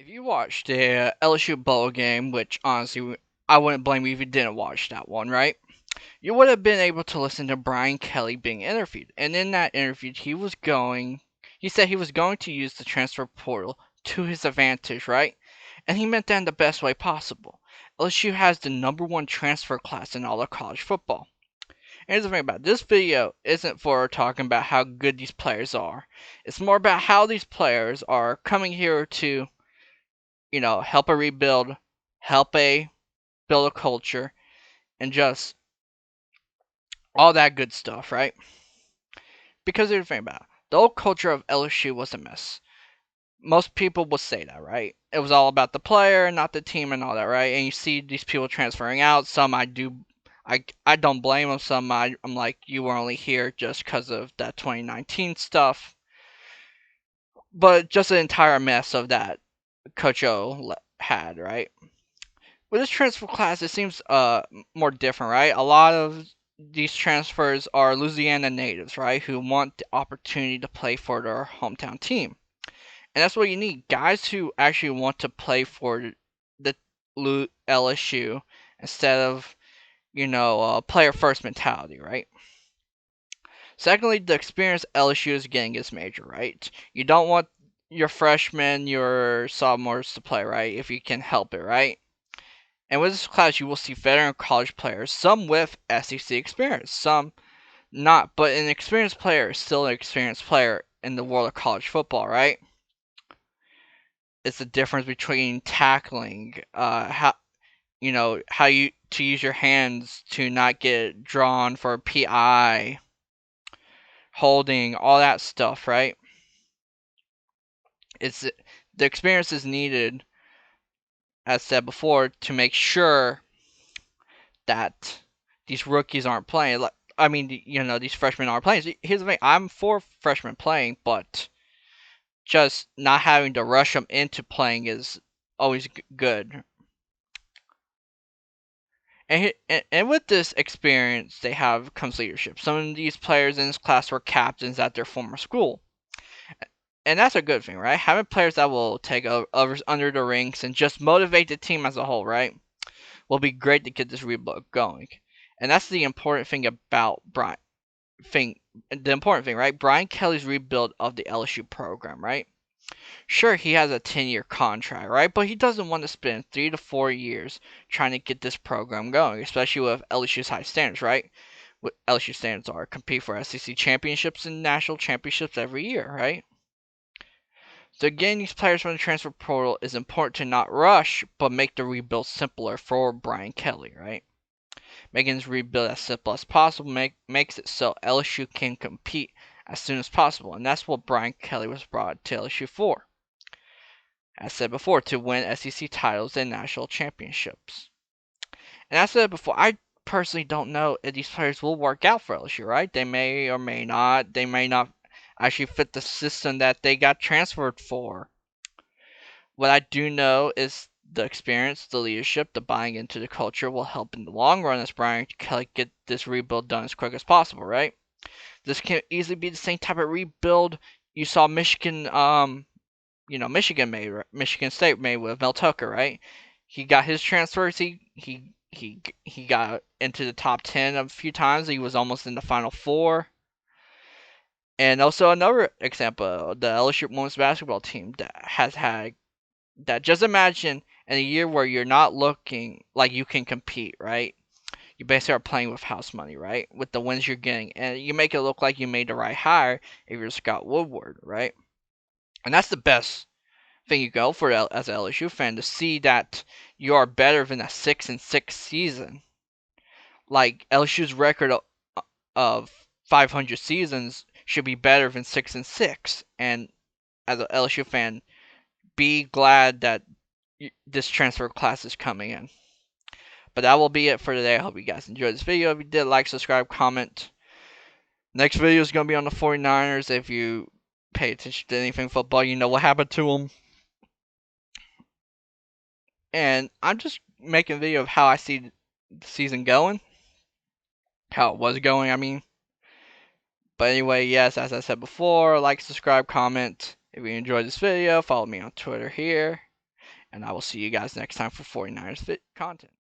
If you watched the LSU bowl game, which honestly I wouldn't blame you if you didn't watch that one, right? You would have been able to listen to Brian Kelly being interviewed, and in that interview, he said he was going to use the transfer portal to his advantage, right? And he meant that in the best way possible. LSU has the number one transfer class in all of college football. And here's the thing about it. This video isn't for talking about how good these players are. It's more about how these players are coming here to help a rebuild, help a build a culture, and just all that good stuff, right? Because here's the thing about it. The old culture of LSU was a mess. Most people would say that, right? It was all about the player, not the team, and all that, right? And you see these people transferring out. Some I don't blame them. Some I'm like, you were only here just because of that 2019 stuff. But just an entire mess of that Coach O had, right? With this transfer class, it seems more different, right? A lot of these transfers are Louisiana natives, right, who want the opportunity to play for their hometown team, and that's what you need: guys who actually want to play for the LSU instead of player first mentality, right? Secondly, the experience LSU is getting is major, right? You don't want your freshmen, your sophomores to play, right? If you can help it, right? And with this class, you will see veteran college players, some with SEC experience, some not. But an experienced player is still an experienced player in the world of college football, right? It's the difference between tackling, how you to use your hands to not get drawn for a PI, holding, all that stuff, right? It's the experience is needed, as said before, to make sure that these rookies aren't playing. Like, I mean, these freshmen aren't playing. Here's the thing: I'm for freshmen playing, but just not having to rush them into playing is always good. And with this experience they have comes leadership. Some of these players in this class were captains at their former school, and that's a good thing, right? Having players that will take others under the ranks and just motivate the team as a whole, right, will be great to get this rebuild going. And that's the important thing about Brian. The important thing, right? Brian Kelly's rebuild of the LSU program, right? Sure, he has a 10-year contract, right? But he doesn't want to spend 3 to 4 years trying to get this program going, especially with LSU's high standards, right? What LSU standards are compete for SEC championships and national championships every year, right? So getting these players from the transfer portal is important to not rush, but make the rebuild simpler for Brian Kelly, right? Making this rebuild as simple as possible makes it so LSU can compete as soon as possible, and that's what Brian Kelly was brought to LSU for. As said before, to win SEC titles and national championships. And as I said before, I personally don't know if these players will work out for LSU, right? They may or may not. They may not actually fit the system that they got transferred for. What I do know is the experience, the leadership, the buying into the culture will help in the long run as Brian Kelly get this rebuild done as quick as possible, right? This can easily be the same type of rebuild you saw Michigan State made with Mel Tucker, right? He got his transfers. He got into the top 10 a few times. He was almost in the Final Four. And also another example, the LSU women's basketball team that has had that. Just imagine in a year where you're not looking like you can compete, right? You basically are playing with house money, right? With the wins you're getting, and you make it look like you made the right hire if you're Scott Woodward, right? And that's the best thing you go for as an LSU fan, to see that you are better than a 6-6 season. Like LSU's record of 500 seasons should be better than 6-6. And as an LSU fan, be glad that this transfer class is coming in. But that will be it for today. I hope you guys enjoyed this video. If you did, like, subscribe, comment. Next video is going to be on the 49ers. If you pay attention to anything football, you know what happened to them. And I'm just making a video of how I see the season going. How it was going, I mean. But anyway, yes, as I said before, like, subscribe, comment. If you enjoyed this video, follow me on Twitter here. And I will see you guys next time for 49ers Fit content.